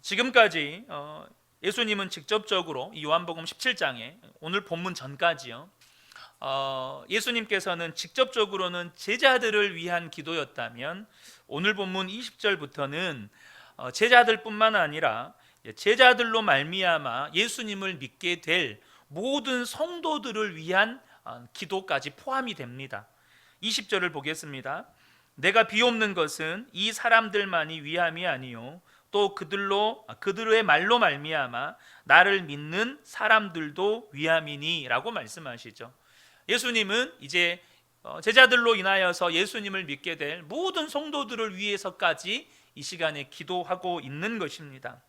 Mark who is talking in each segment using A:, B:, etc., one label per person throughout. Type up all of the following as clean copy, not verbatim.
A: 지금까지 예수님은 직접적으로 이 요한복음 17장에 오늘 본문 전까지요, 예수님께서는 직접적으로는 제자들을 위한 기도였다면 오늘 본문 20절부터는 제자들뿐만 아니라 제자들로 말미암아 예수님을 믿게 될 모든 성도들을 위한 기도까지 포함이 됩니다. 20절을 보겠습니다. 내가 비옵는 것은 이 사람들만이 위함이 아니요 또 그들의 말로 말미암아 나를 믿는 사람들도 위함이니 라고 말씀하시죠. 예수님은 이제 제자들로 인하여서 예수님을 믿게 될 모든 성도들을 위해서까지 이 시간에 기도하고 있는 것입니다.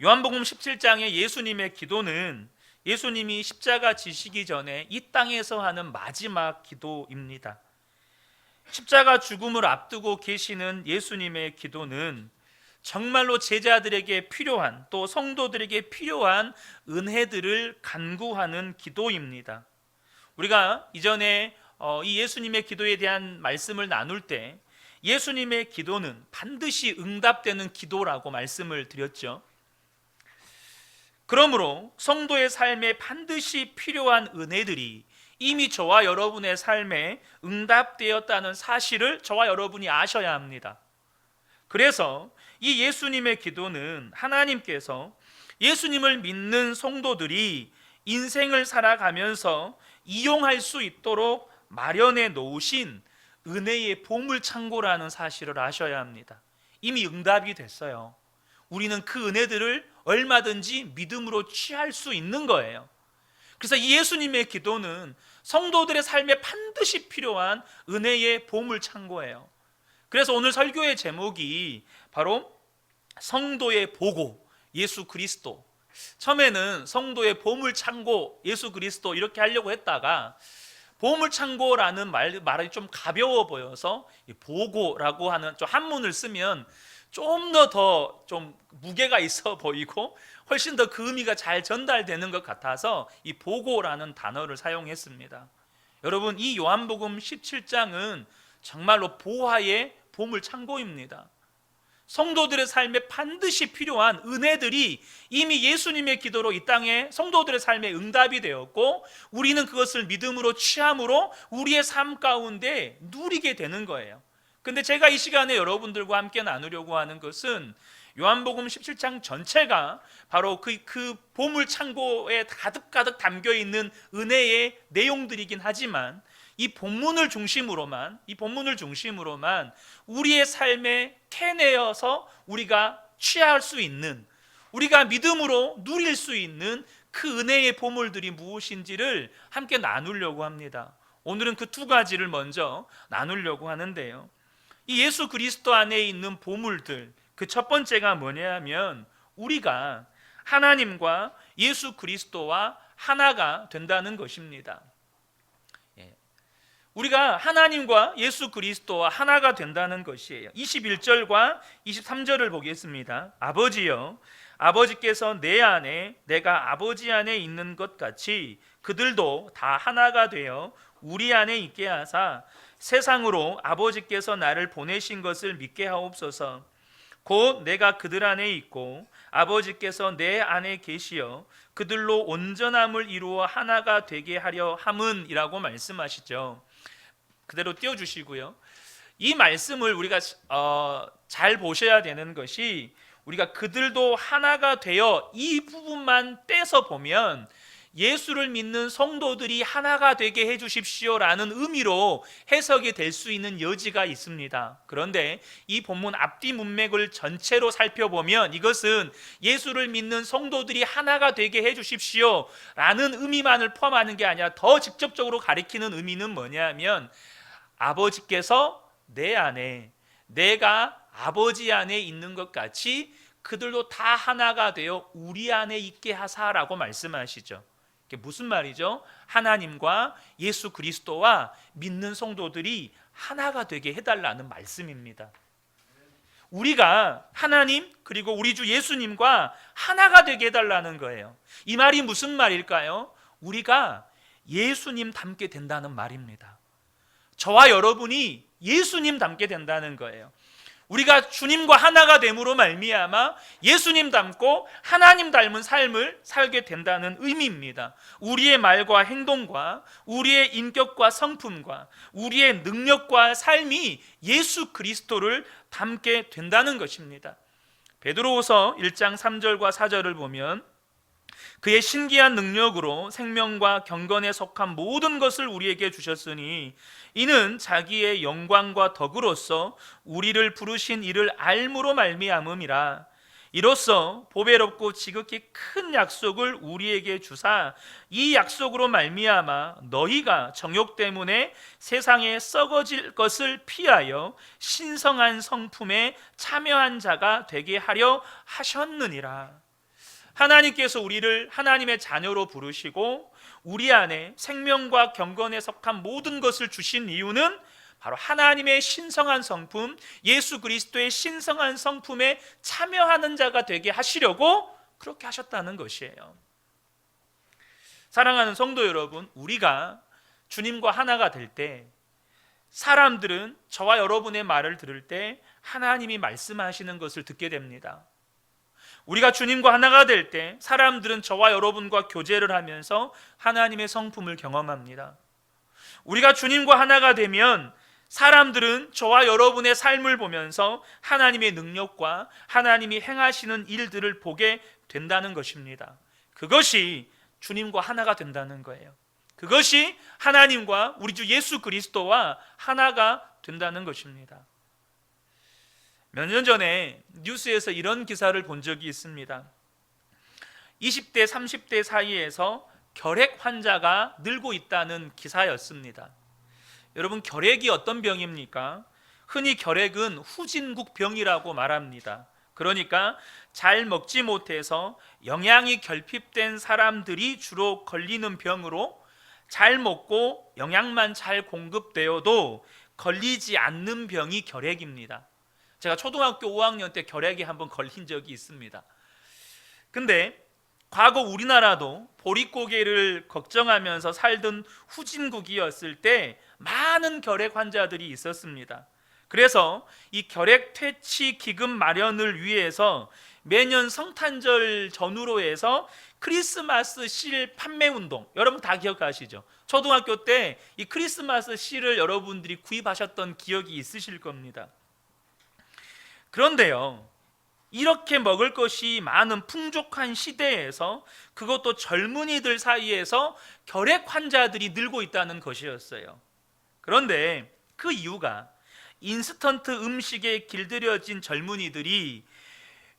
A: 요한복음 17장의 예수님의 기도는 예수님이 십자가 지시기 전에 이 땅에서 하는 마지막 기도입니다. 십자가 죽음을 앞두고 계시는 예수님의 기도는 정말로 제자들에게 필요한, 또 성도들에게 필요한 은혜들을 간구하는 기도입니다. 우리가 이전에 이 예수님의 기도에 대한 말씀을 나눌 때 예수님의 기도는 반드시 응답되는 기도라고 말씀을 드렸죠. 그러므로 성도의 삶에 반드시 필요한 은혜들이 이미 저와 여러분의 삶에 응답되었다는 사실을 저와 여러분이 아셔야 합니다. 그래서 이 예수님의 기도는 하나님께서 예수님을 믿는 성도들이 인생을 살아가면서 이용할 수 있도록 마련해 놓으신 은혜의 보물창고라는 사실을 아셔야 합니다. 이미 응답이 됐어요. 우리는 그 은혜들을 얼마든지 믿음으로 취할 수 있는 거예요. 그래서 이 예수님의 기도는 성도들의 삶에 반드시 필요한 은혜의 보물창고예요. 그래서 오늘 설교의 제목이 바로 성도의 보고 예수 그리스도. 처음에는 성도의 보물창고 예수 그리스도 이렇게 하려고 했다가 보물창고라는 말이 좀 가벼워 보여서 보고라고 하는 좀 한문을 쓰면 좀 더 좀 무게가 있어 보이고 훨씬 더 그 의미가 잘 전달되는 것 같아서 이 보고라는 단어를 사용했습니다. 여러분, 이 요한복음 17장은 정말로 보화의 보물창고입니다. 성도들의 삶에 반드시 필요한 은혜들이 이미 예수님의 기도로 이 땅에 성도들의 삶에 응답이 되었고 우리는 그것을 믿음으로 취함으로 우리의 삶 가운데 누리게 되는 거예요. 근데 제가 이 시간에 여러분들과 함께 나누려고 하는 것은 요한복음 17장 전체가 바로 그 보물창고에 가득가득 담겨있는 은혜의 내용들이긴 하지만 이 본문을 중심으로만 우리의 삶에 캐내어서 우리가 취할 수 있는, 우리가 믿음으로 누릴 수 있는 그 은혜의 보물들이 무엇인지를 함께 나누려고 합니다. 오늘은 그 두 가지를 먼저 나누려고 하는데요, 이 예수 그리스도 안에 있는 보물들, 그 첫 번째가 뭐냐 하면 우리가 하나님과 예수 그리스도와 하나가 된다는 것입니다. 우리가 하나님과 예수 그리스도와 하나가 된다는 것이에요. 21절과 23절을 보겠습니다. 아버지여, 아버지께서 내 안에 내가 아버지 안에 있는 것 같이 그들도 다 하나가 되어 우리 안에 있게 하사 세상으로 아버지께서 나를 보내신 것을 믿게 하옵소서. 곧 내가 그들 안에 있고 아버지께서 내 안에 계시어 그들로 온전함을 이루어 하나가 되게 하려 함은이라고 말씀하시죠. 그대로 띄워주시고요. 이 말씀을 우리가 잘 보셔야 되는 것이, 우리가 그들도 하나가 되어 이 부분만 떼서 보면 예수를 믿는 성도들이 하나가 되게 해주십시오라는 의미로 해석이 될 수 있는 여지가 있습니다. 그런데 이 본문 앞뒤 문맥을 전체로 살펴보면 이것은 예수를 믿는 성도들이 하나가 되게 해주십시오라는 의미만을 포함하는 게 아니라 더 직접적으로 가리키는 의미는 뭐냐면, 아버지께서 내 안에, 내가 아버지 안에 있는 것 같이 그들도 다 하나가 되어 우리 안에 있게 하사라고 말씀하시죠. 이게 무슨 말이죠? 하나님과 예수 그리스도와 믿는 성도들이 하나가 되게 해달라는 말씀입니다. 우리가 하나님 그리고 우리 주 예수님과 하나가 되게 해달라는 거예요. 이 말이 무슨 말일까요? 우리가 예수님 닮게 된다는 말입니다. 저와 여러분이 예수님 닮게 된다는 거예요. 우리가 주님과 하나가 됨으로 말미암아 예수님 닮고 하나님 닮은 삶을 살게 된다는 의미입니다. 우리의 말과 행동과 우리의 인격과 성품과 우리의 능력과 삶이 예수 그리스도를 닮게 된다는 것입니다. 베드로후서 1장 3절과 4절을 보면 그의 신기한 능력으로 생명과 경건에 속한 모든 것을 우리에게 주셨으니 이는 자기의 영광과 덕으로서 우리를 부르신 이를 알므로 말미암음이라. 이로써 보배롭고 지극히 큰 약속을 우리에게 주사 이 약속으로 말미암아 너희가 정욕 때문에 세상에 썩어질 것을 피하여 신성한 성품에 참여한 자가 되게 하려 하셨느니라. 하나님께서 우리를 하나님의 자녀로 부르시고 우리 안에 생명과 경건에 속한 모든 것을 주신 이유는 바로 하나님의 신성한 성품, 예수 그리스도의 신성한 성품에 참여하는 자가 되게 하시려고 그렇게 하셨다는 것이에요. 사랑하는 성도 여러분, 우리가 주님과 하나가 될 때 사람들은 저와 여러분의 말을 들을 때 하나님이 말씀하시는 것을 듣게 됩니다. 우리가 주님과 하나가 될 때 사람들은 저와 여러분과 교제를 하면서 하나님의 성품을 경험합니다. 우리가 주님과 하나가 되면 사람들은 저와 여러분의 삶을 보면서 하나님의 능력과 하나님이 행하시는 일들을 보게 된다는 것입니다. 그것이 주님과 하나가 된다는 거예요. 그것이 하나님과 우리 주 예수 그리스도와 하나가 된다는 것입니다. 몇 년 전에 뉴스에서 이런 기사를 본 적이 있습니다. 20대, 30대 사이에서 결핵 환자가 늘고 있다는 기사였습니다. 여러분, 결핵이 어떤 병입니까? 흔히 결핵은 후진국병이라고 말합니다. 그러니까 잘 먹지 못해서 영양이 결핍된 사람들이 주로 걸리는 병으로 잘 먹고 영양만 잘 공급되어도 걸리지 않는 병이 결핵입니다. 제가 초등학교 5학년 때 결핵에 한번 걸린 적이 있습니다. 근데 과거 우리나라도 보릿고개를 걱정하면서 살던 후진국이었을 때 많은 결핵 환자들이 있었습니다. 그래서 이 결핵 퇴치 기금 마련을 위해서 매년 성탄절 전후로 해서 크리스마스 실 판매 운동, 여러분 다 기억하시죠? 초등학교 때 이 크리스마스 실을 여러분들이 구입하셨던 기억이 있으실 겁니다. 그런데요, 이렇게 먹을 것이 많은 풍족한 시대에서 그것도 젊은이들 사이에서 결핵 환자들이 늘고 있다는 것이었어요. 그런데 그 이유가 인스턴트 음식에 길들여진 젊은이들이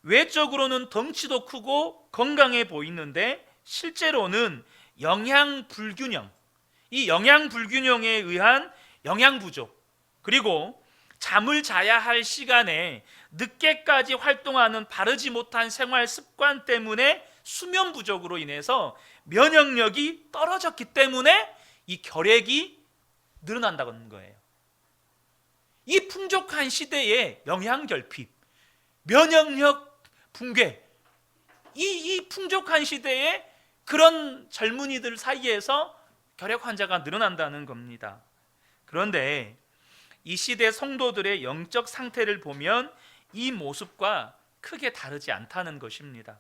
A: 외적으로는 덩치도 크고 건강해 보이는데 실제로는 영양 불균형, 이 영양 불균형에 의한 영양 부족, 그리고 잠을 자야 할 시간에 늦게까지 활동하는 바르지 못한 생활 습관 때문에 수면 부족으로 인해서 면역력이 떨어졌기 때문에 이 결핵이 늘어난다는 거예요. 이 풍족한 시대에 영양 결핍, 면역력 붕괴, 이 풍족한 시대에 그런 젊은이들 사이에서 결핵 환자가 늘어난다는 겁니다. 그런데 이 시대 성도들의 영적 상태를 보면 이 모습과 크게 다르지 않다는 것입니다.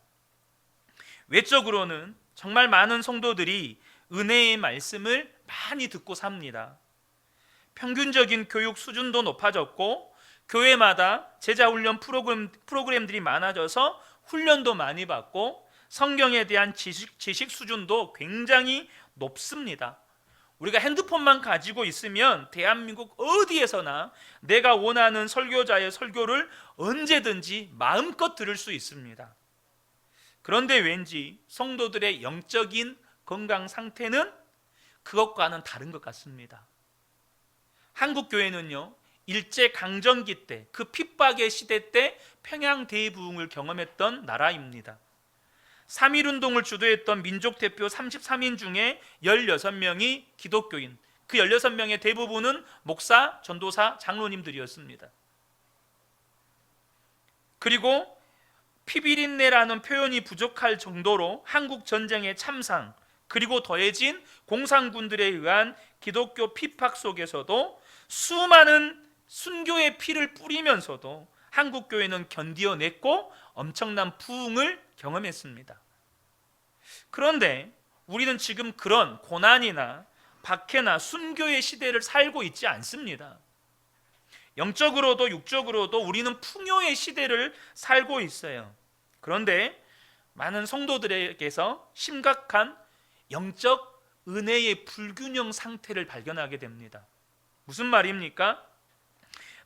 A: 외적으로는 정말 많은 성도들이 은혜의 말씀을 많이 듣고 삽니다. 평균적인 교육 수준도 높아졌고 교회마다 제자훈련 프로그램들이 많아져서 훈련도 많이 받고 성경에 대한 지식 수준도 굉장히 높습니다. 우리가 핸드폰만 가지고 있으면 대한민국 어디에서나 내가 원하는 설교자의 설교를 언제든지 마음껏 들을 수 있습니다. 그런데 왠지 성도들의 영적인 건강 상태는 그것과는 다른 것 같습니다. 한국 교회는요, 일제강점기 때, 그 핍박의 시대 때 평양 대부흥을 경험했던 나라입니다. 3.1운동을 주도했던 민족대표 33인 중에 16명이 기독교인, 그 16명의 대부분은 목사, 전도사, 장로님들이었습니다. 그리고 피비린내라는 표현이 부족할 정도로 한국 전쟁의 참상, 그리고 더해진 공산군들에 의한 기독교 핍박 속에서도 수많은 순교의 피를 뿌리면서도 한국 교회는 견디어냈고 엄청난 부흥을 경험했습니다. 그런데 우리는 지금 그런 고난이나 박해나 순교의 시대를 살고 있지 않습니다. 영적으로도 육적으로도 우리는 풍요의 시대를 살고 있어요. 그런데 많은 성도들에게서 심각한 영적 은혜의 불균형 상태를 발견하게 됩니다. 무슨 말입니까?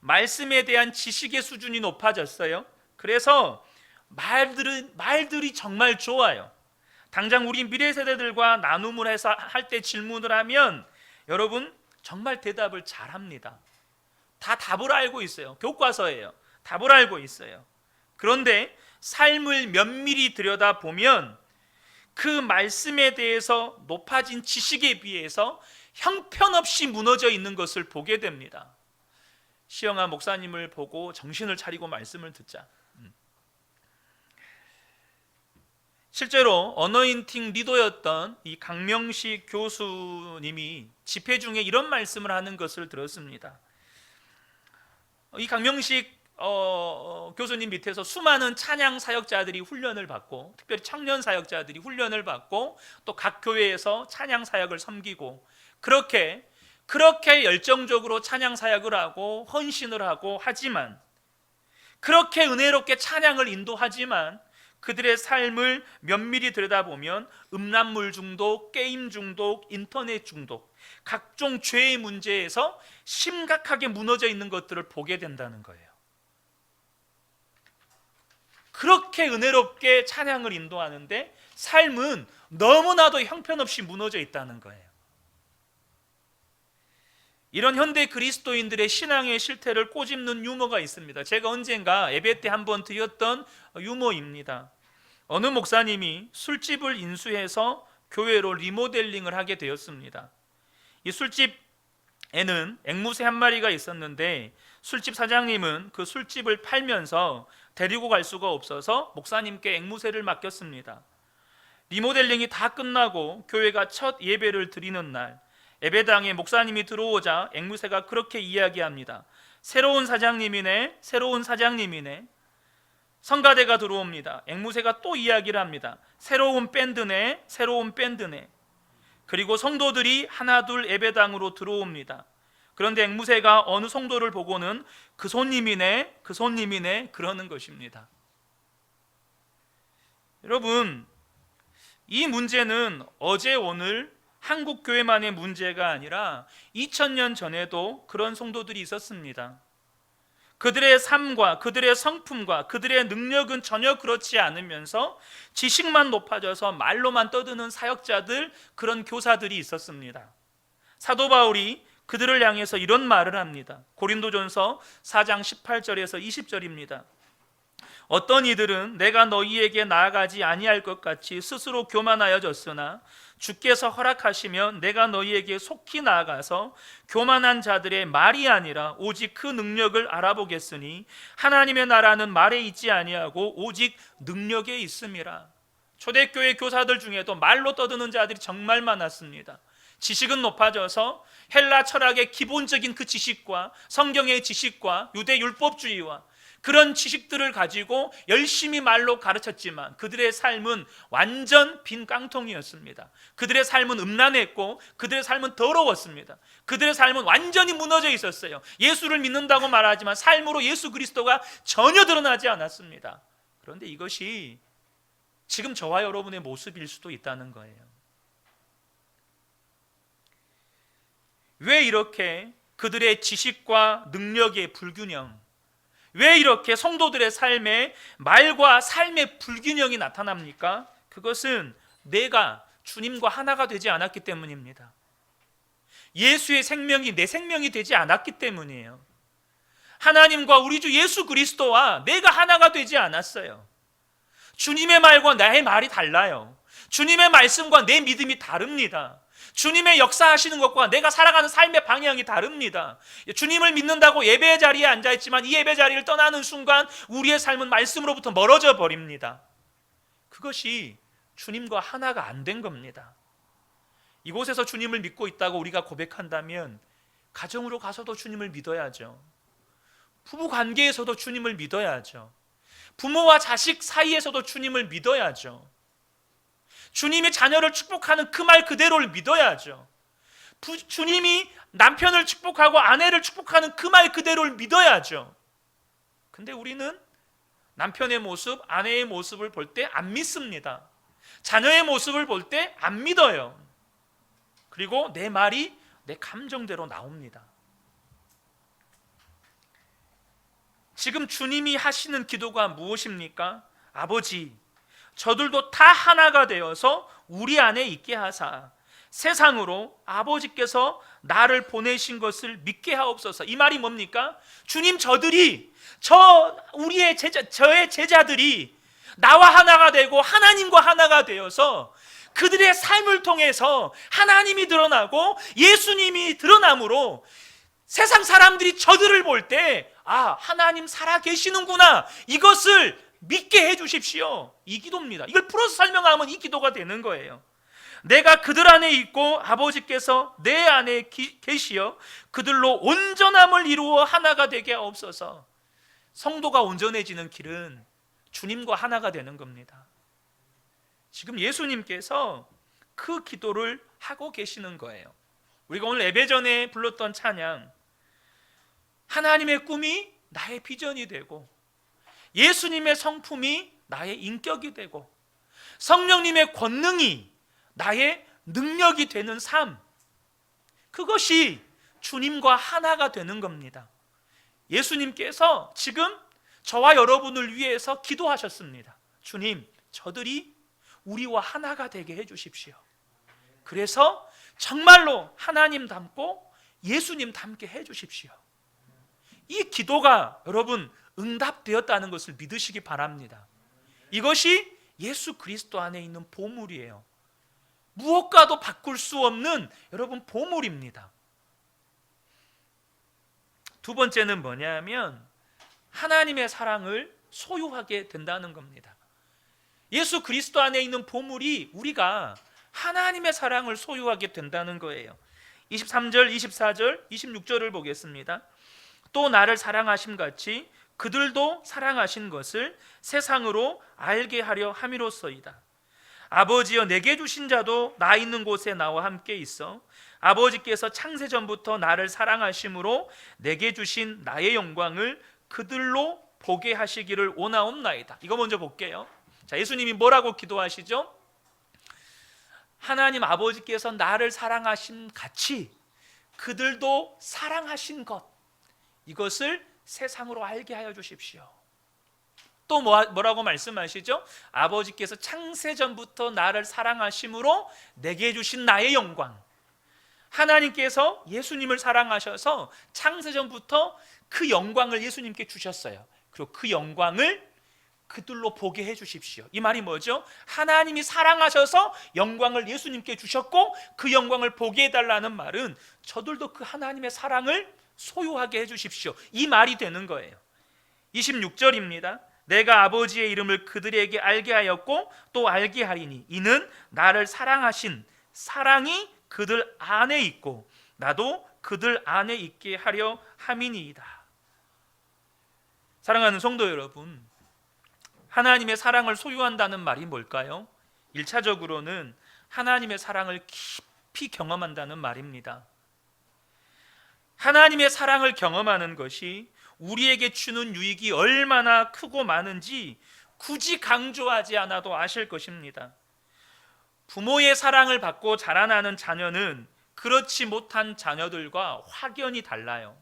A: 말씀에 대한 지식의 수준이 높아졌어요. 그래서 말들이 정말 좋아요. 당장 우리 미래 세대들과 나눔을 해서 할 때 질문을 하면 여러분 정말 대답을 잘합니다. 다 답을 알고 있어요. 교과서예요. 답을 알고 있어요. 그런데 삶을 면밀히 들여다보면 그 말씀에 대해서 높아진 지식에 비해서 형편없이 무너져 있는 것을 보게 됩니다. 시영아 목사님을 보고 정신을 차리고 말씀을 듣자. 실제로 어너인팅 리더였던 이 강명식 교수님이 집회 중에 이런 말씀을 하는 것을 들었습니다. 이 강명식 교수님 밑에서 수많은 찬양 사역자들이 훈련을 받고, 특별히 청년 사역자들이 훈련을 받고, 또 각 교회에서 찬양 사역을 섬기고, 그렇게 열정적으로 찬양 사역을 하고 헌신을 하고 하지만, 그렇게 은혜롭게 찬양을 인도하지만 그들의 삶을 면밀히 들여다보면 음란물 중독, 게임 중독, 인터넷 중독, 각종 죄의 문제에서 심각하게 무너져 있는 것들을 보게 된다는 거예요. 그렇게 은혜롭게 찬양을 인도하는데 삶은 너무나도 형편없이 무너져 있다는 거예요. 이런 현대 그리스도인들의 신앙의 실태를 꼬집는 유머가 있습니다. 제가 언젠가 예배 때 한번 드렸던 유머입니다. 어느 목사님이 술집을 인수해서 교회로 리모델링을 하게 되었습니다. 이 술집에는 앵무새 한 마리가 있었는데 술집 사장님은 그 술집을 팔면서 데리고 갈 수가 없어서 목사님께 앵무새를 맡겼습니다. 리모델링이 다 끝나고 교회가 첫 예배를 드리는 날, 예배당에 목사님이 들어오자 앵무새가 그렇게 이야기합니다. 새로운 사장님이네, 새로운 사장님이네. 성가대가 들어옵니다. 앵무새가 또 이야기를 합니다. 새로운 밴드네, 새로운 밴드네. 그리고 성도들이 하나둘 예배당으로 들어옵니다. 그런데 앵무새가 어느 성도를 보고는 그 손님이네, 그 손님이네 그러는 것입니다. 여러분, 이 문제는 어제 오늘 한국 교회만의 문제가 아니라 2000년 전에도 그런 성도들이 있었습니다. 그들의 삶과 그들의 성품과 그들의 능력은 전혀 그렇지 않으면서 지식만 높아져서 말로만 떠드는 사역자들, 그런 교사들이 있었습니다. 사도 바울이 그들을 향해서 이런 말을 합니다. 고린도전서 4장 18절에서 20절입니다. 어떤 이들은 내가 너희에게 나아가지 아니할 것 같이 스스로 교만하여졌으나 주께서 허락하시면 내가 너희에게 속히 나아가서 교만한 자들의 말이 아니라 오직 그 능력을 알아보겠으니 하나님의 나라는 말에 있지 아니하고 오직 능력에 있음이라. 초대교회 교사들 중에도 말로 떠드는 자들이 정말 많았습니다. 지식은 높아져서 헬라 철학의 기본적인 그 지식과 성경의 지식과 유대 율법주의와 그런 지식들을 가지고 열심히 말로 가르쳤지만 그들의 삶은 완전 빈 깡통이었습니다. 그들의 삶은 음란했고 그들의 삶은 더러웠습니다. 그들의 삶은 완전히 무너져 있었어요. 예수를 믿는다고 말하지만 삶으로 예수 그리스도가 전혀 드러나지 않았습니다. 그런데 이것이 지금 저와 여러분의 모습일 수도 있다는 거예요. 왜 이렇게 그들의 지식과 능력의 불균형, 왜 이렇게 성도들의 삶에 말과 삶의 불균형이 나타납니까? 그것은 내가 주님과 하나가 되지 않았기 때문입니다. 예수의 생명이 내 생명이 되지 않았기 때문이에요. 하나님과 우리 주 예수 그리스도와 내가 하나가 되지 않았어요. 주님의 말과 나의 말이 달라요. 주님의 말씀과 내 믿음이 다릅니다. 주님의 역사하시는 것과 내가 살아가는 삶의 방향이 다릅니다. 주님을 믿는다고 예배 자리에 앉아있지만 이 예배 자리를 떠나는 순간 우리의 삶은 말씀으로부터 멀어져 버립니다. 그것이 주님과 하나가 안 된 겁니다. 이곳에서 주님을 믿고 있다고 우리가 고백한다면 가정으로 가서도 주님을 믿어야죠. 부부 관계에서도 주님을 믿어야죠. 부모와 자식 사이에서도 주님을 믿어야죠. 주님이 자녀를 축복하는 그 말 그대로를 믿어야죠. 주님이 남편을 축복하고 아내를 축복하는 그 말 그대로를 믿어야죠. 근데 우리는 남편의 모습, 아내의 모습을 볼 때 안 믿습니다. 자녀의 모습을 볼 때 안 믿어요. 그리고 내 말이 내 감정대로 나옵니다. 지금 주님이 하시는 기도가 무엇입니까? 아버지, 저들도 다 하나가 되어서 우리 안에 있게 하사 세상으로 아버지께서 나를 보내신 것을 믿게 하옵소서. 이 말이 뭡니까? 주님, 저의 제자들이 나와 하나가 되고 하나님과 하나가 되어서 그들의 삶을 통해서 하나님이 드러나고 예수님이 드러남으로 세상 사람들이 저들을 볼 때 하나님 살아 계시는구나, 이것을 믿게 해 주십시오. 이 기도입니다. 이걸 풀어서 설명하면 이 기도가 되는 거예요. 내가 그들 안에 있고 아버지께서 내 안에 계시어 그들로 온전함을 이루어 하나가 되게 하옵소서. 성도가 온전해지는 길은 주님과 하나가 되는 겁니다. 지금 예수님께서 그 기도를 하고 계시는 거예요. 우리가 오늘 예배 전에 불렀던 찬양, 하나님의 꿈이 나의 비전이 되고 예수님의 성품이 나의 인격이 되고 성령님의 권능이 나의 능력이 되는 삶, 그것이 주님과 하나가 되는 겁니다. 예수님께서 지금 저와 여러분을 위해서 기도하셨습니다. 주님, 저들이 우리와 하나가 되게 해주십시오. 그래서 정말로 하나님 닮고 예수님 닮게 해주십시오. 이 기도가 여러분 응답되었다는 것을 믿으시기 바랍니다. 이것이 예수 그리스도 안에 있는 보물이에요. 무엇과도 바꿀 수 없는 여러분 보물입니다. 두 번째는 뭐냐면 하나님의 사랑을 소유하게 된다는 겁니다. 예수 그리스도 안에 있는 보물이 우리가 하나님의 사랑을 소유하게 된다는 거예요. 23절, 24절, 26절을 보겠습니다. 또 나를 사랑하심 같이 그들도 사랑하신 것을 세상으로 알게 하려 함이로써이다. 아버지여, 내게 주신 자도 나 있는 곳에 나와 함께 있어 아버지께서 창세전부터 나를 사랑하심으로 내게 주신 나의 영광을 그들로 보게 하시기를 원하옵나이다. 이거 먼저 볼게요. 자, 예수님이 뭐라고 기도하시죠? 하나님 아버지께서 나를 사랑하신 같이 그들도 사랑하신 것, 이것을 세상으로 알게 하여 주십시오. 또 뭐라고 말씀하시죠? 아버지께서 창세전부터 나를 사랑하심으로 내게 주신 나의 영광. 하나님께서 예수님을 사랑하셔서 창세전부터 그 영광을 예수님께 주셨어요. 그리고 그 영광을 그들로 보게 해 주십시오. 이 말이 뭐죠? 하나님이 사랑하셔서 영광을 예수님께 주셨고 그 영광을 보게 해달라는 말은 저들도 그 하나님의 사랑을 소유하게 해 주십시오, 이 말이 되는 거예요. 26절입니다. 내가 아버지의 이름을 그들에게 알게 하였고 또 알게 하리니 이는 나를 사랑하신 사랑이 그들 안에 있고 나도 그들 안에 있게 하려 함이니이다. 사랑하는 성도 여러분, 하나님의 사랑을 소유한다는 말이 뭘까요? 1차적으로는 하나님의 사랑을 깊이 경험한다는 말입니다. 하나님의 사랑을 경험하는 것이 우리에게 주는 유익이 얼마나 크고 많은지 굳이 강조하지 않아도 아실 것입니다. 부모의 사랑을 받고 자라나는 자녀는 그렇지 못한 자녀들과 확연히 달라요.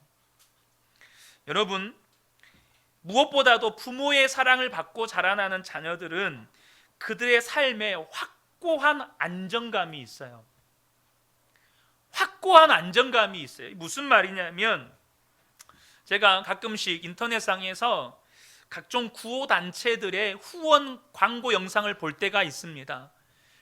A: 여러분, 무엇보다도 부모의 사랑을 받고 자라나는 자녀들은 그들의 삶에 확고한 안정감이 있어요. 확고한 안정감이 있어요. 무슨 말이냐면, 제가 가끔씩 인터넷상에서 각종 구호단체들의 후원 광고 영상을 볼 때가 있습니다.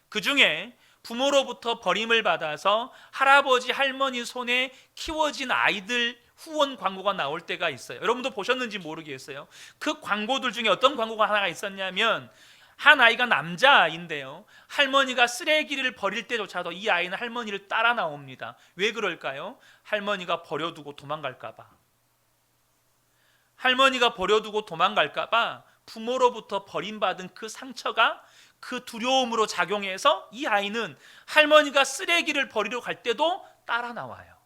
A: 그 중에 부모로부터 버림을 받아서 할아버지 할머니 손에 키워진 아이들 후원 광고가 나올 때가 있어요. 여러분도 보셨는지 모르겠어요. 그 광고들 중에 어떤 광고가 하나가 있었냐면, 한 아이가 남자아이인데요, 할머니가 쓰레기를 버릴 때조차도 이 아이는 할머니를 따라 나옵니다. 왜 그럴까요? 할머니가 버려두고 도망갈까 봐. 할머니가 버려두고 도망갈까 봐 부모로부터 버림받은 그 상처가 그 두려움으로 작용해서 이 아이는 할머니가 쓰레기를 버리러 갈 때도 따라 나와요.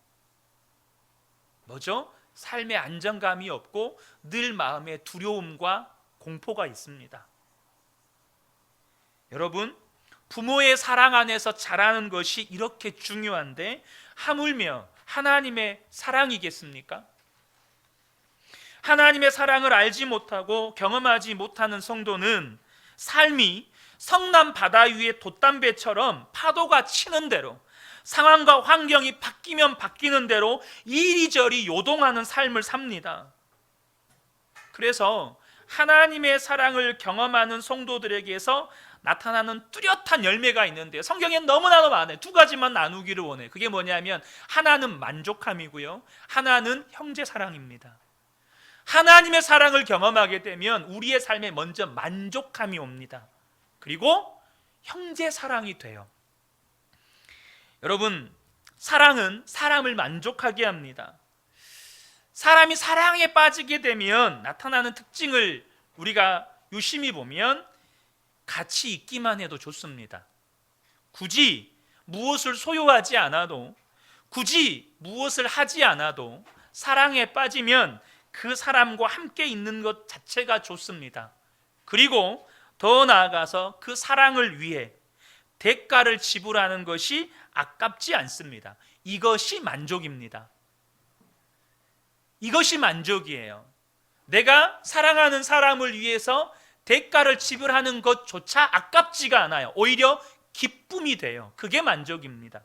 A: 뭐죠? 삶의 안정감이 없고 늘 마음에 두려움과 공포가 있습니다. 여러분, 부모의 사랑 안에서 자라는 것이 이렇게 중요한데 하물며 하나님의 사랑이겠습니까? 하나님의 사랑을 알지 못하고 경험하지 못하는 성도는 삶이 성남 바다 위의 돛담배처럼 파도가 치는 대로, 상황과 환경이 바뀌면 바뀌는 대로 이리저리 요동하는 삶을 삽니다. 그래서 하나님의 사랑을 경험하는 성도들에게서 나타나는 뚜렷한 열매가 있는데 성경엔 너무나도 많아요. 두 가지만 나누기를 원해요. 그게 뭐냐면 하나는 만족함이고요, 하나는 형제 사랑입니다. 하나님의 사랑을 경험하게 되면 우리의 삶에 먼저 만족함이 옵니다. 그리고 형제 사랑이 돼요. 여러분, 사랑은 사람을 만족하게 합니다. 사람이 사랑에 빠지게 되면 나타나는 특징을 우리가 유심히 보면 같이 있기만 해도 좋습니다. 굳이 무엇을 소유하지 않아도, 굳이 무엇을 하지 않아도 사랑에 빠지면 그 사람과 함께 있는 것 자체가 좋습니다. 그리고 더 나아가서 그 사랑을 위해 대가를 지불하는 것이 아깝지 않습니다. 이것이 만족입니다. 이것이 만족이에요. 내가 사랑하는 사람을 위해서 대가를 지불하는 것조차 아깝지가 않아요. 오히려 기쁨이 돼요. 그게 만족입니다.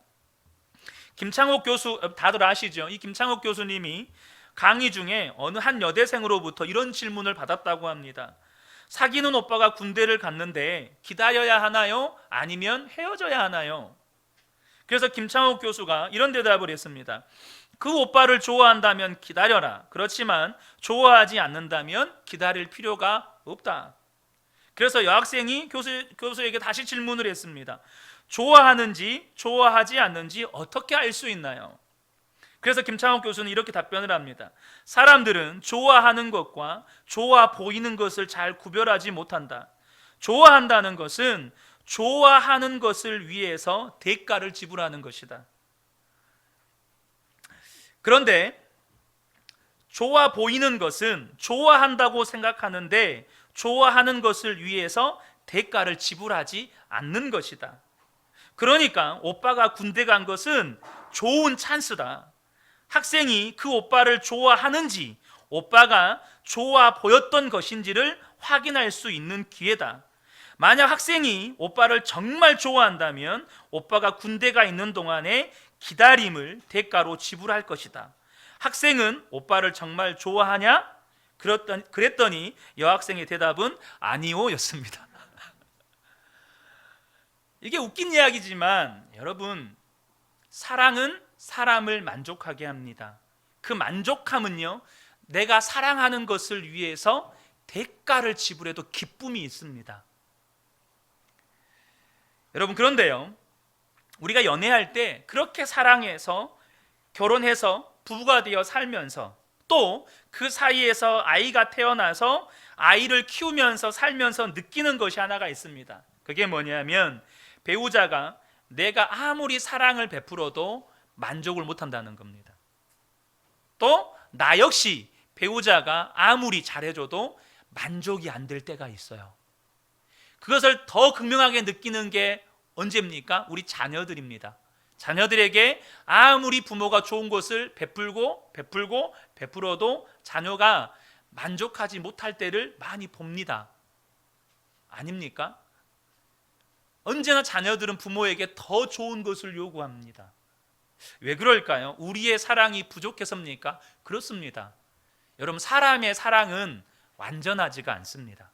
A: 김창옥 교수, 다들 아시죠? 이 김창옥 교수님이 강의 중에 어느 한 여대생으로부터 이런 질문을 받았다고 합니다. 사귀는 오빠가 군대를 갔는데 기다려야 하나요? 아니면 헤어져야 하나요? 그래서 김창옥 교수가 이런 대답을 했습니다. 그 오빠를 좋아한다면 기다려라. 그렇지만 좋아하지 않는다면 기다릴 필요가 없다. 그래서 여학생이 교수에게 다시 질문을 했습니다. 좋아하는지 좋아하지 않는지 어떻게 알 수 있나요? 그래서 김창옥 교수는 이렇게 답변을 합니다. 사람들은 좋아하는 것과 좋아 보이는 것을 잘 구별하지 못한다. 좋아한다는 것은 좋아하는 것을 위해서 대가를 지불하는 것이다. 그런데 좋아 보이는 것은 좋아한다고 생각하는데 좋아하는 것을 위해서 대가를 지불하지 않는 것이다. 그러니까 오빠가 군대 간 것은 좋은 찬스다. 학생이 그 오빠를 좋아하는지 오빠가 좋아 보였던 것인지를 확인할 수 있는 기회다. 만약 학생이 오빠를 정말 좋아한다면 오빠가 군대가 있는 동안에 기다림을 대가로 지불할 것이다. 학생은 오빠를 정말 좋아하냐? 그랬더니 여학생의 대답은 아니오 였습니다. 이게 웃긴 이야기지만 여러분, 사랑은 사람을 만족하게 합니다. 그 만족함은요, 내가 사랑하는 것을 위해서 대가를 지불해도 기쁨이 있습니다. 여러분, 그런데요, 우리가 연애할 때 그렇게 사랑해서 결혼해서 부부가 되어 살면서 또 그 사이에서 아이가 태어나서 아이를 키우면서 살면서 느끼는 것이 하나가 있습니다. 그게 뭐냐면 배우자가 내가 아무리 사랑을 베풀어도 만족을 못한다는 겁니다. 또 나 역시 배우자가 아무리 잘해줘도 만족이 안 될 때가 있어요. 그것을 더 극명하게 느끼는 게 언제입니까? 우리 자녀들입니다. 자녀들에게 아무리 부모가 좋은 것을 베풀어도 자녀가 만족하지 못할 때를 많이 봅니다. 아닙니까? 언제나 자녀들은 부모에게 더 좋은 것을 요구합니다. 왜 그럴까요? 우리의 사랑이 부족해서입니까? 그렇습니다. 여러분, 사람의 사랑은 완전하지가 않습니다.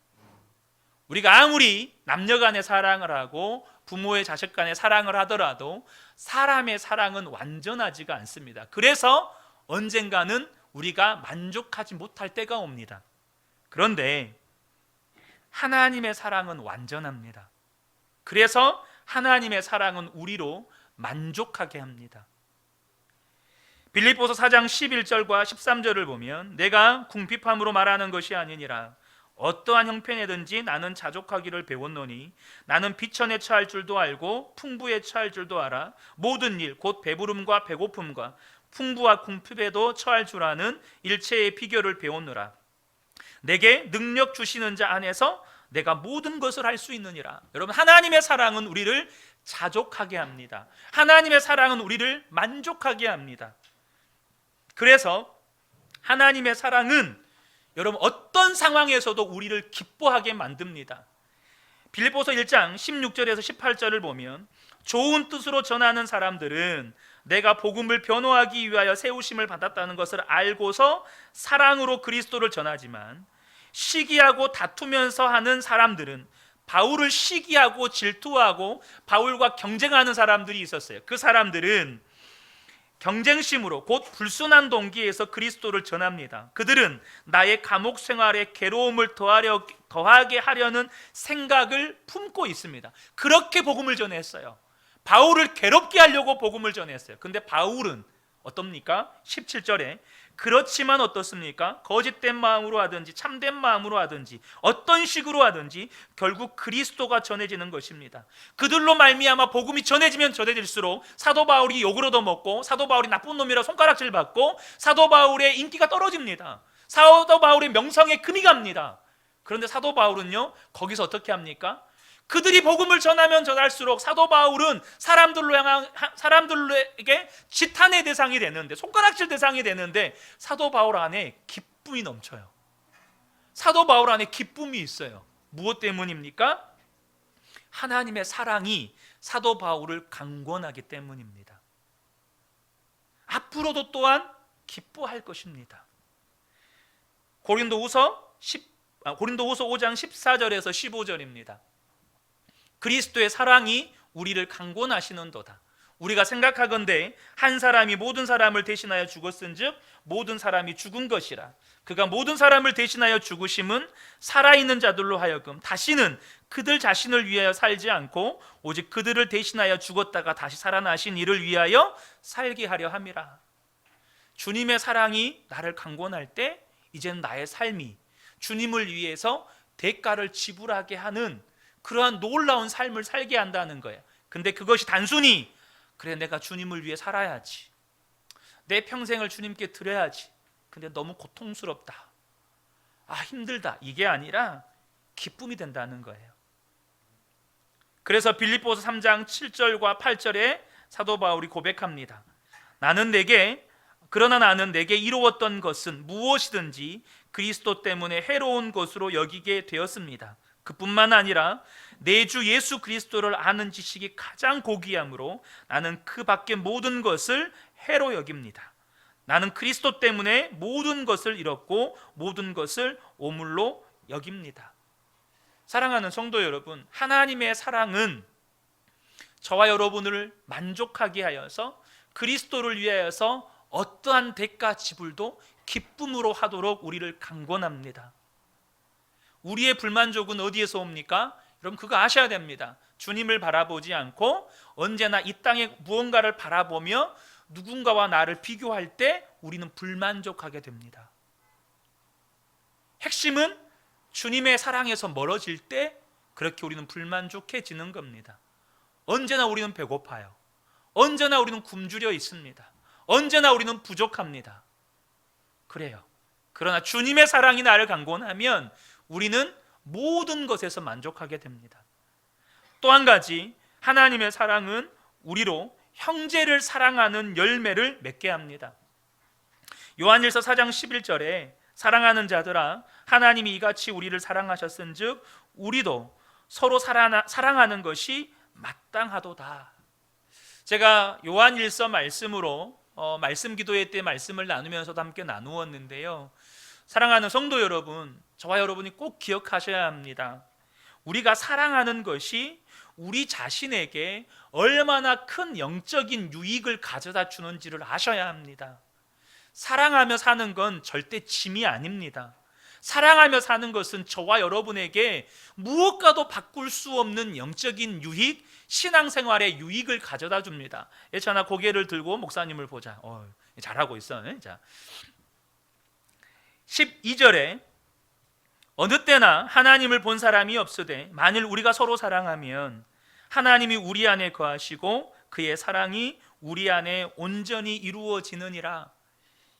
A: 우리가 아무리 남녀 간의 사랑을 하고 부모의 자식 간의 사랑을 하더라도 사람의 사랑은 완전하지가 않습니다. 그래서 언젠가는 우리가 만족하지 못할 때가 옵니다. 그런데 하나님의 사랑은 완전합니다. 그래서 하나님의 사랑은 우리로 만족하게 합니다. 빌립보서 4장 11절과 13절을 보면 내가 궁핍함으로 말하는 것이 아니니라 어떠한 형편이든지 나는 자족하기를 배웠노니 나는 비천에 처할 줄도 알고 풍부에 처할 줄도 알아 모든 일 곧 배부름과 배고픔과 풍부와 궁핍에도 처할 줄 아는 일체의 비결을 배웠노라. 내게 능력 주시는 자 안에서 내가 모든 것을 할 수 있느니라. 여러분, 하나님의 사랑은 우리를 자족하게 합니다. 하나님의 사랑은 우리를 만족하게 합니다. 그래서 하나님의 사랑은 여러분 어떤 상황에서도 우리를 기뻐하게 만듭니다. 빌립보서 1장 16절에서 18절을 보면 좋은 뜻으로 전하는 사람들은 내가 복음을 변호하기 위하여 세우심을 받았다는 것을 알고서 사랑으로 그리스도를 전하지만 시기하고 다투면서 하는 사람들은 바울을 시기하고 질투하고 바울과 경쟁하는 사람들이 있었어요. 그 사람들은 경쟁심으로 곧 불순한 동기에서 그리스도를 전합니다. 그들은 나의 감옥 생활에 괴로움을 더하게 하려는 생각을 품고 있습니다. 그렇게 복음을 전했어요. 바울을 괴롭게 하려고 복음을 전했어요. 근데 바울은 어떻습니까? 17절에 그렇지만 어떻습니까? 거짓된 마음으로 하든지 참된 마음으로 하든지 어떤 식으로 하든지 결국 그리스도가 전해지는 것입니다. 그들로 말미암아 복음이 전해지면 전해질수록 사도 바울이 욕을 얻어먹고 사도 바울이 나쁜 놈이라 손가락질 받고 사도 바울의 인기가 떨어집니다. 사도 바울의 명성에 금이 갑니다. 그런데 사도 바울은요 거기서 어떻게 합니까? 그들이 복음을 전하면 전할수록 사도 바울은 사람들에게 지탄의 대상이 되는데, 손가락질 대상이 되는데 사도 바울 안에 기쁨이 넘쳐요. 사도 바울 안에 기쁨이 있어요. 무엇 때문입니까? 하나님의 사랑이 사도 바울을 강권하기 때문입니다. 앞으로도 또한 기뻐할 것입니다. 고린도후서 5장 14절에서 15절입니다. 그리스도의 사랑이 우리를 강권하시는도다. 우리가 생각하건대 한 사람이 모든 사람을 대신하여 죽었은즉 모든 사람이 죽은 것이라. 그가 모든 사람을 대신하여 죽으심은 살아있는 자들로 하여금 다시는 그들 자신을 위하여 살지 않고 오직 그들을 대신하여 죽었다가 다시 살아나신 이를 위하여 살게 하려 함이라. 주님의 사랑이 나를 강권할 때 이제는 나의 삶이 주님을 위해서 대가를 지불하게 하는 그러한 놀라운 삶을 살게 한다는 거예요. 근데 그것이 단순히 그래 내가 주님을 위해 살아야지, 내 평생을 주님께 드려야지, 근데 너무 고통스럽다, 힘들다, 이게 아니라 기쁨이 된다는 거예요. 그래서 빌립보서 3장 7절과 8절에 사도 바울이 고백합니다. 그러나 나는 내게 이루었던 것은 무엇이든지 그리스도 때문에 해로운 것으로 여기게 되었습니다. 그뿐만 아니라 내 주 예수 그리스도를 아는 지식이 가장 고귀하므로 나는 그 밖의 모든 것을 해로 여깁니다. 나는 그리스도 때문에 모든 것을 잃었고 모든 것을 오물로 여깁니다. 사랑하는 성도 여러분, 하나님의 사랑은 저와 여러분을 만족하게 하여서 그리스도를 위하여서 어떠한 대가 지불도 기쁨으로 하도록 우리를 강권합니다. 우리의 불만족은 어디에서 옵니까? 여러분 그거 아셔야 됩니다. 주님을 바라보지 않고 언제나 이 땅에 무언가를 바라보며 누군가와 나를 비교할 때 우리는 불만족하게 됩니다. 핵심은 주님의 사랑에서 멀어질 때 그렇게 우리는 불만족해지는 겁니다. 언제나 우리는 배고파요. 언제나 우리는 굶주려 있습니다. 언제나 우리는 부족합니다. 그래요. 그러나 주님의 사랑이 나를 강권하면 우리는 모든 것에서 만족하게 됩니다. 또 한 가지, 하나님의 사랑은 우리로 형제를 사랑하는 열매를 맺게 합니다. 요한일서 4장 11절에 사랑하는 자들아 하나님이 이같이 우리를 사랑하셨은즉 우리도 서로 사랑하는 것이 마땅하도다. 제가 요한일서 말씀으로 말씀 기도회 때 말씀을 나누면서도 함께 나누었는데요. 사랑하는 성도 여러분, 저와 여러분이 꼭 기억하셔야 합니다. 우리가 사랑하는 것이 우리 자신에게 얼마나 큰 영적인 유익을 가져다 주는지를 아셔야 합니다. 사랑하며 사는 건 절대 짐이 아닙니다. 사랑하며 사는 것은 저와 여러분에게 무엇과도 바꿀 수 없는 영적인 유익, 신앙생활의 유익을 가져다 줍니다. 예찬아 고개를 들고 목사님을 보자. 잘하고 있어요. 자, 12절에 어느 때나 하나님을 본 사람이 없으되 만일 우리가 서로 사랑하면 하나님이 우리 안에 거하시고 그의 사랑이 우리 안에 온전히 이루어지느니라.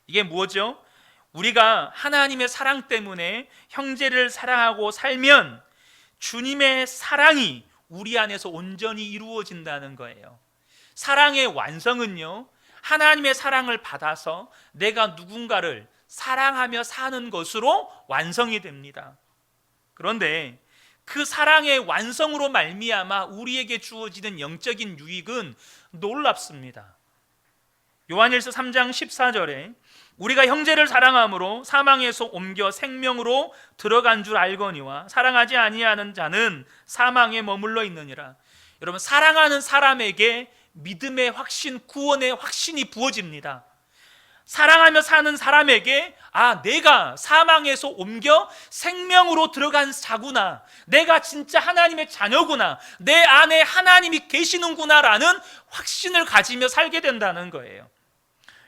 A: 이게 뭐죠? 우리가 하나님의 사랑 때문에 형제를 사랑하고 살면 주님의 사랑이 우리 안에서 온전히 이루어진다는 거예요. 사랑의 완성은요, 하나님의 사랑을 받아서 내가 누군가를 사랑하며 사는 것으로 완성이 됩니다. 그런데 그 사랑의 완성으로 말미암아 우리에게 주어지는 영적인 유익은 놀랍습니다. 요한일서 3장 14절에 우리가 형제를 사랑함으로 사망에서 옮겨 생명으로 들어간 줄 알거니와 사랑하지 아니하는 자는 사망에 머물러 있느니라. 여러분, 사랑하는 사람에게 믿음의 확신, 구원의 확신이 부어집니다. 사랑하며 사는 사람에게 내가 사망에서 옮겨 생명으로 들어간 자구나, 내가 진짜 하나님의 자녀구나, 내 안에 하나님이 계시는구나 라는 확신을 가지며 살게 된다는 거예요.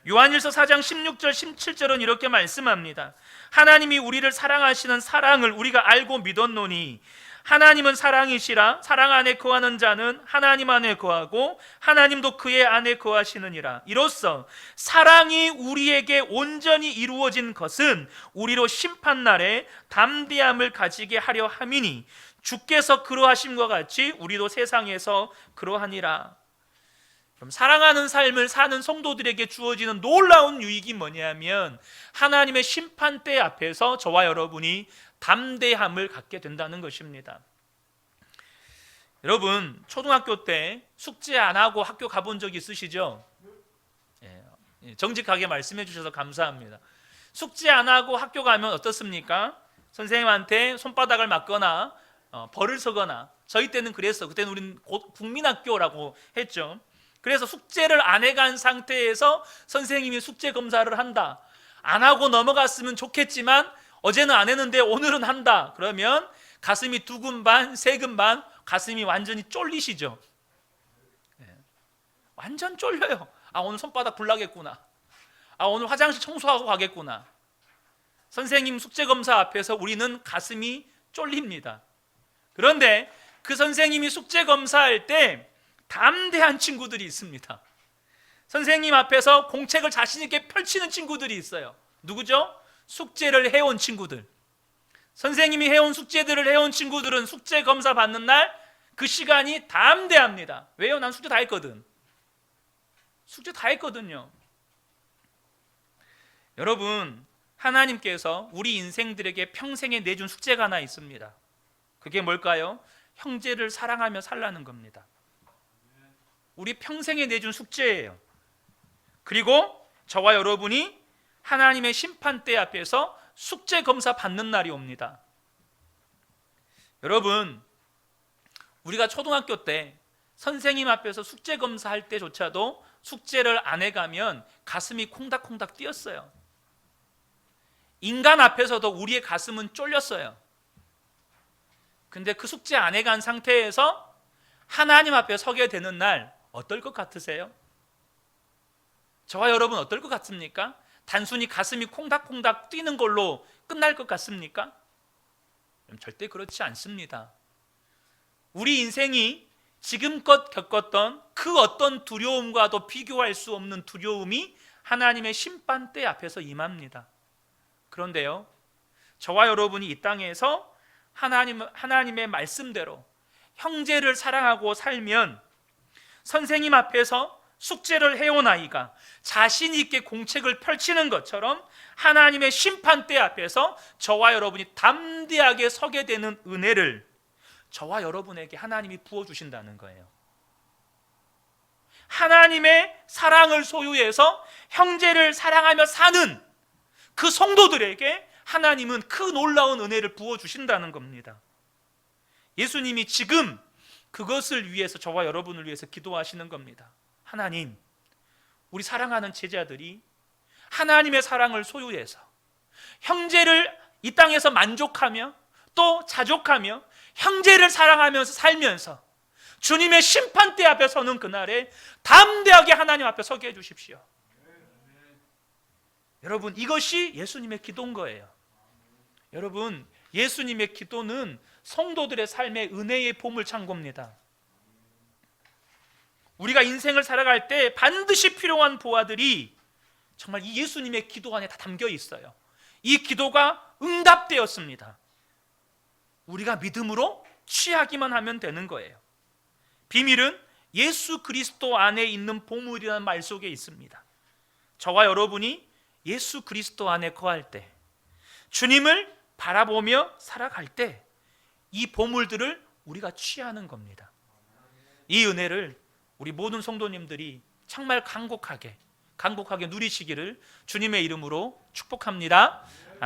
A: 요한일서 4장 16절 17절은 이렇게 말씀합니다. 하나님이 우리를 사랑하시는 사랑을 우리가 알고 믿었노니 하나님은 사랑이시라. 사랑 안에 거하는 자는 하나님 안에 거하고 하나님도 그의 안에 거하시느니라. 이로써 사랑이 우리에게 온전히 이루어진 것은 우리로 심판날에 담대함을 가지게 하려 함이니 주께서 그러하심과 같이 우리도 세상에서 그러하니라. 그럼 사랑하는 삶을 사는 성도들에게 주어지는 놀라운 유익이 뭐냐면 하나님의 심판대 앞에서 저와 여러분이 담대함을 갖게 된다는 것입니다. 여러분, 초등학교 때 숙제 안 하고 학교 가본 적 있으시죠? 정직하게 말씀해 주셔서 감사합니다. 숙제 안 하고 학교 가면 어떻습니까? 선생님한테 손바닥을 맞거나 벌을 서거나, 저희 때는 그랬어. 그때는 우리는 국민학교라고 했죠. 그래서 숙제를 안 해간 상태에서 선생님이 숙제 검사를 한다. 안 하고 넘어갔으면 좋겠지만 어제는 안 했는데 오늘은 한다. 그러면 가슴이 두근반, 세근반, 가슴이 완전히 쫄리시죠. 완전 쫄려요. 오늘 손바닥 불나겠구나. 오늘 화장실 청소하고 가겠구나. 선생님 숙제검사 앞에서 우리는 가슴이 쫄립니다. 그런데 그 선생님이 숙제검사할 때 담대한 친구들이 있습니다. 선생님 앞에서 공책을 자신 있게 펼치는 친구들이 있어요. 누구죠? 숙제를 해온 친구들. 선생님이 해온 숙제들을 해온 친구들은 숙제 검사 받는 날 그 시간이 담대합니다. 왜요? 난 숙제 다 했거든. 숙제 다 했거든요. 여러분, 하나님께서 우리 인생들에게 평생에 내준 숙제가 하나 있습니다. 그게 뭘까요? 형제를 사랑하며 살라는 겁니다. 우리 평생에 내준 숙제예요. 그리고 저와 여러분이 하나님의 심판대 앞에서 숙제 검사 받는 날이 옵니다. 여러분, 우리가 초등학교 때 선생님 앞에서 숙제 검사할 때조차도 숙제를 안 해가면 가슴이 콩닥콩닥 뛰었어요. 인간 앞에서도 우리의 가슴은 쫄렸어요. 근데 그 숙제 안 해간 상태에서 하나님 앞에 서게 되는 날 어떨 것 같으세요? 저와 여러분 어떨 것 같습니까? 단순히 가슴이 콩닥콩닥 뛰는 걸로 끝날 것 같습니까? 절대 그렇지 않습니다. 우리 인생이 지금껏 겪었던 그 어떤 두려움과도 비교할 수 없는 두려움이 하나님의 심판대 앞에서 임합니다. 그런데요, 저와 여러분이 이 땅에서 하나님의 말씀대로 형제를 사랑하고 살면 선생님 앞에서 숙제를 해온 아이가 자신 있게 공책을 펼치는 것처럼 하나님의 심판대 앞에서 저와 여러분이 담대하게 서게 되는 은혜를 저와 여러분에게 하나님이 부어주신다는 거예요. 하나님의 사랑을 소유해서 형제를 사랑하며 사는 그 성도들에게 하나님은 그 놀라운 은혜를 부어주신다는 겁니다. 예수님이 지금 그것을 위해서 저와 여러분을 위해서 기도하시는 겁니다. 하나님, 우리 사랑하는 제자들이 하나님의 사랑을 소유해서 형제를 이 땅에서 만족하며 또 자족하며 형제를 사랑하면서 살면서 주님의 심판대 앞에 서는 그날에 담대하게 하나님 앞에 서게 해주십시오. 여러분, 이것이 예수님의 기도인 거예요. 여러분, 예수님의 기도는 성도들의 삶의 은혜의 보물창고입니다. 우리가 인생을 살아갈 때 반드시 필요한 보화들이 정말 이 예수님의 기도 안에 다 담겨 있어요. 이 기도가 응답되었습니다. 우리가 믿음으로 취하기만 하면 되는 거예요. 비밀은 예수 그리스도 안에 있는 보물이라는 말 속에 있습니다. 저와 여러분이 예수 그리스도 안에 거할 때, 주님을 바라보며 살아갈 때 이 보물들을 우리가 취하는 겁니다. 이 은혜를 우리 모든 성도님들이 정말 간곡하게 누리시기를 주님의 이름으로 축복합니다.